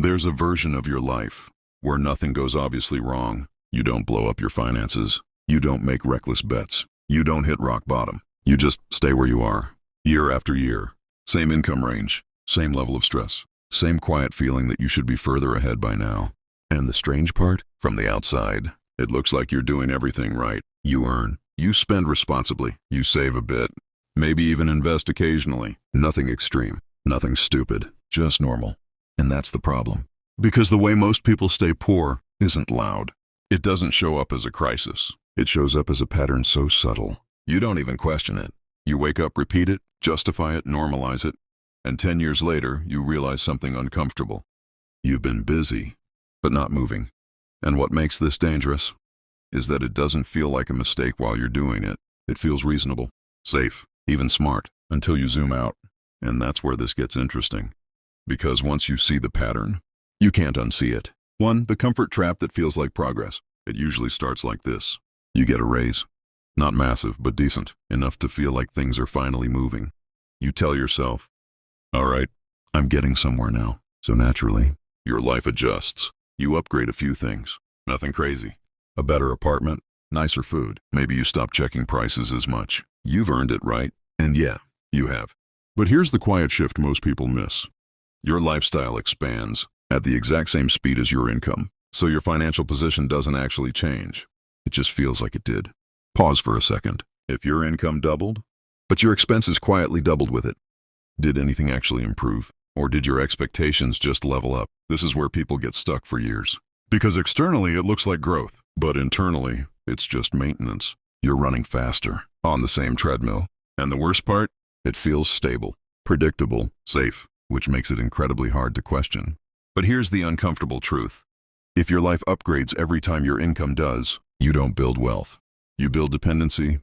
There's a version of your life where nothing goes obviously wrong. You don't blow up your finances. You don't make reckless bets. You don't hit rock bottom. You just stay where you are, year after year. Same income range, same level of stress, same quiet feeling that you should be further ahead by now. And the strange part? From the outside, it looks like you're doing everything right. You earn. You spend responsibly. You save a bit. Maybe even invest occasionally. Nothing extreme. Nothing stupid. Just normal. And that's the problem. Because the way most people stay poor isn't loud. It doesn't show up as a crisis. It shows up as a pattern so subtle, you don't even question it. You wake up, repeat it, justify it, normalize it, and 10 years later, you realize something uncomfortable. You've been busy, but not moving. And what makes this dangerous is that it doesn't feel like a mistake while you're doing it. It feels reasonable, safe, even smart, until you zoom out. And that's where this gets interesting. Because once you see the pattern, you can't unsee it. 1. The comfort trap that feels like progress. It usually starts like this. You get a raise. Not massive, but decent. Enough to feel like things are finally moving. You tell yourself, all right, I'm getting somewhere now. So naturally, your life adjusts. You upgrade a few things. Nothing crazy. A better apartment, nicer food. Maybe you stop checking prices as much. You've earned it, right? And yeah, you have. But here's the quiet shift most people miss. Your lifestyle expands at the exact same speed as your income. So your financial position doesn't actually change. It just feels like it did. Pause for a second. If your income doubled, but your expenses quietly doubled with it, did anything actually improve? Or did your expectations just level up? This is where people get stuck for years. Because externally it looks like growth, but internally it's just maintenance. You're running faster, on the same treadmill. And the worst part? It feels stable, predictable, safe, which makes it incredibly hard to question. But here's the uncomfortable truth. If your life upgrades every time your income does, you don't build wealth. You build dependency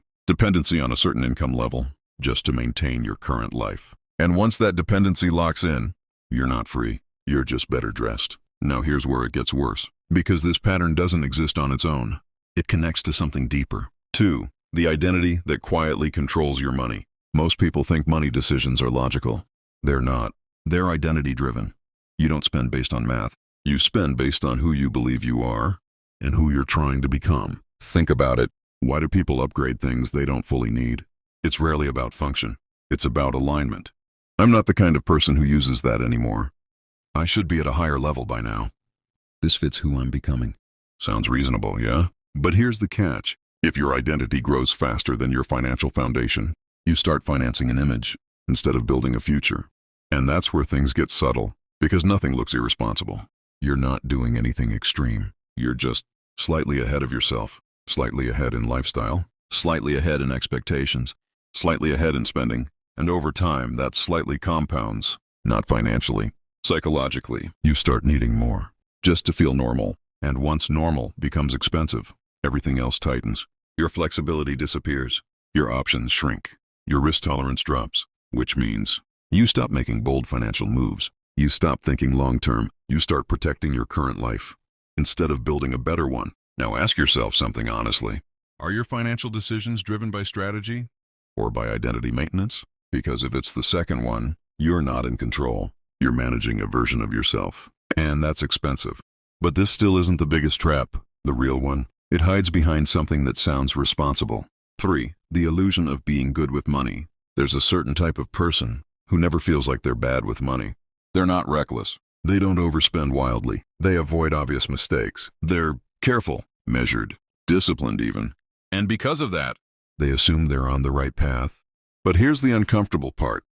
on a certain income level, just to maintain your current life. And once that dependency locks in, you're not free. You're just better dressed. Now here's where it gets worse. Because this pattern doesn't exist on its own. It connects to something deeper. 2. The identity that quietly controls your money. Most people think money decisions are logical. They're not. They're identity-driven. You don't spend based on math. You spend based on who you believe you are and who you're trying to become. Think about it. Why do people upgrade things they don't fully need? It's rarely about function. It's about alignment. I'm not the kind of person who uses that anymore. I should be at a higher level by now. This fits who I'm becoming. Sounds reasonable, yeah? But here's the catch. If your identity grows faster than your financial foundation, you start financing an image instead of building a future. And that's where things get subtle, because nothing looks irresponsible. You're not doing anything extreme. You're just slightly ahead of yourself, slightly ahead in lifestyle, slightly ahead in expectations, slightly ahead in spending, and over time that slightly compounds, not financially, psychologically. You start needing more, just to feel normal. And once normal becomes expensive, everything else tightens. Your flexibility disappears. Your options shrink. Your risk tolerance drops, which means you stop making bold financial moves. You stop thinking long-term. You start protecting your current life instead of building a better one. Now ask yourself something honestly. Are your financial decisions driven by strategy or by identity maintenance? Because if it's the second one, you're not in control. You're managing a version of yourself, and that's expensive. But this still isn't the biggest trap, the real one. It hides behind something that sounds responsible. 3. The illusion of being good with money. There's a certain type of person who never feels like they're bad with money. They're not reckless. They don't overspend wildly. They avoid obvious mistakes. They're careful, measured, disciplined even. And because of that, they assume they're on the right path. But here's the uncomfortable part.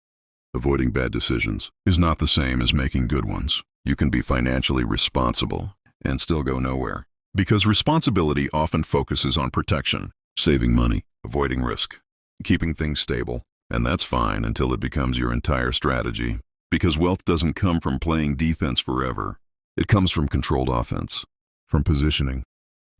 Avoiding bad decisions is not the same as making good ones. You can be financially responsible and still go nowhere. Because responsibility often focuses on protection, saving money, avoiding risk, keeping things stable. And that's fine until it becomes your entire strategy. Because wealth doesn't come from playing defense forever. It comes from controlled offense, from positioning,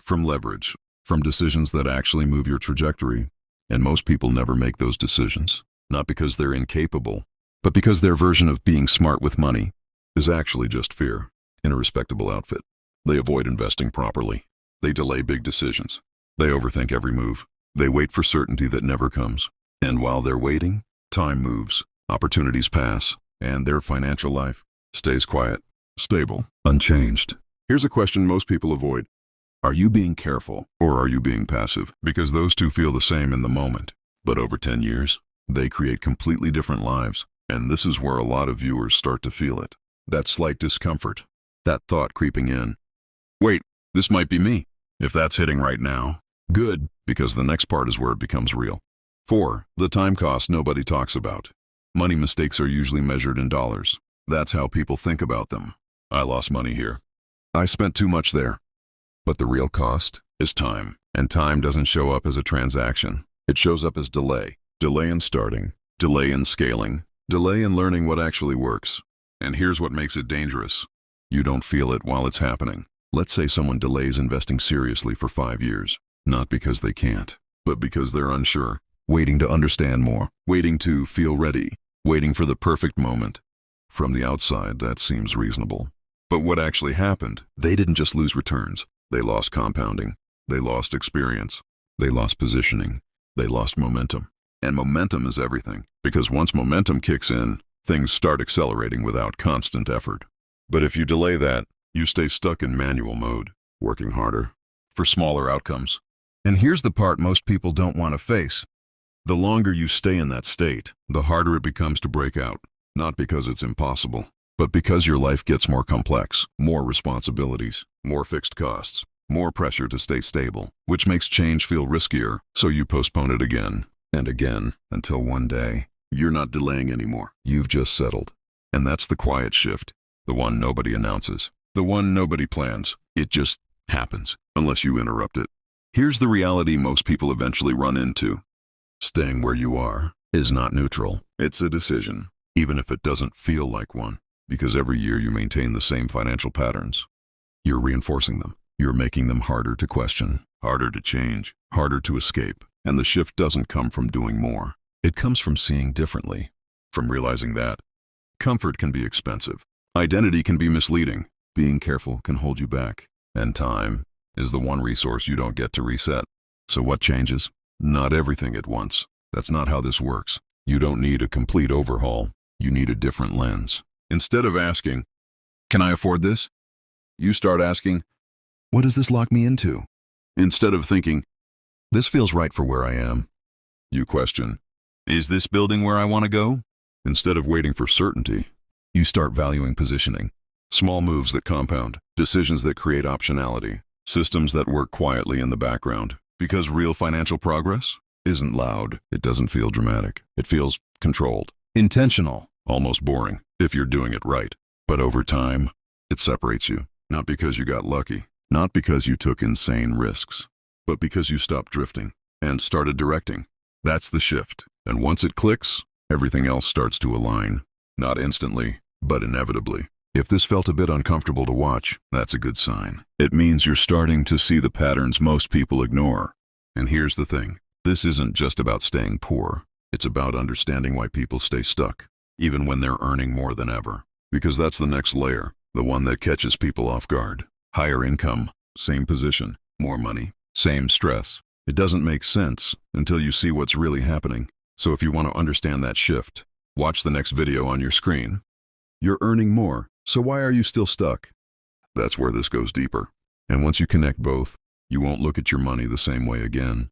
from leverage, from decisions that actually move your trajectory. And most people never make those decisions, not because they're incapable, but because their version of being smart with money is actually just fear in a respectable outfit. They avoid investing properly. They delay big decisions. They overthink every move. They wait for certainty that never comes. And while they're waiting, time moves, opportunities pass, and their financial life stays quiet. stable, unchanged. Here's a question most people avoid. Are you being careful or are you being passive? Because those two feel the same in the moment. But over 10 years, they create completely different lives. And this is where a lot of viewers start to feel it. That slight discomfort, that thought creeping in. Wait, this might be me. If that's hitting right now, good, because the next part is where it becomes real. 4. The time cost nobody talks about. Money mistakes are usually measured in dollars. That's how people think about them. I lost money here. I spent too much there. But the real cost is time. And time doesn't show up as a transaction. It shows up as delay. Delay in starting. Delay in scaling. Delay in learning what actually works. And here's what makes it dangerous. You don't feel it while it's happening. Let's say someone delays investing seriously for 5 years. Not because they can't, but because they're unsure. Waiting to understand more. Waiting to feel ready. Waiting for the perfect moment. From the outside, that seems reasonable. But what actually happened? They didn't just lose returns. They lost compounding. They lost experience. They lost positioning. They lost momentum. And momentum is everything. Because once momentum kicks in, things start accelerating without constant effort. But if you delay that, you stay stuck in manual mode, working harder, for smaller outcomes. And here's the part most people don't want to face. The longer you stay in that state, the harder it becomes to break out. Not because it's impossible, but because your life gets more complex, more responsibilities, more fixed costs, more pressure to stay stable, which makes change feel riskier, so you postpone it again and again until one day, you're not delaying anymore. You've just settled. And that's the quiet shift, the one nobody announces, the one nobody plans. It just happens, unless you interrupt it. Here's the reality most people eventually run into. Staying where you are is not neutral. It's a decision, even if it doesn't feel like one. Because every year you maintain the same financial patterns. You're reinforcing them. You're making them harder to question, harder to change, harder to escape. And the shift doesn't come from doing more. It comes from seeing differently, from realizing that comfort can be expensive. Identity can be misleading. Being careful can hold you back. And time is the one resource you don't get to reset. So what changes? Not everything at once. That's not how this works. You don't need a complete overhaul. You need a different lens. Instead of asking, can I afford this? You start asking, what does this lock me into? Instead of thinking, this feels right for where I am. You question, is this building where I want to go? Instead of waiting for certainty, you start valuing positioning. Small moves that compound, decisions that create optionality, systems that work quietly in the background. Because real financial progress isn't loud. It doesn't feel dramatic. It feels controlled, intentional, almost boring if you're doing it right. But over time, it separates you. Not because you got lucky, not because you took insane risks, but because you stopped drifting and started directing. That's the shift. And once it clicks, everything else starts to align. Not instantly, but inevitably. If this felt a bit uncomfortable to watch, that's a good sign. It means you're starting to see the patterns most people ignore. And here's the thing. This isn't just about staying poor. It's about understanding why people stay stuck, even when they're earning more than ever. Because that's the next layer, the one that catches people off guard. Higher income, same position, more money, same stress. It doesn't make sense until you see what's really happening. So if you want to understand that shift, watch the next video on your screen. You're earning more, so why are you still stuck? That's where this goes deeper. And once you connect both, you won't look at your money the same way again.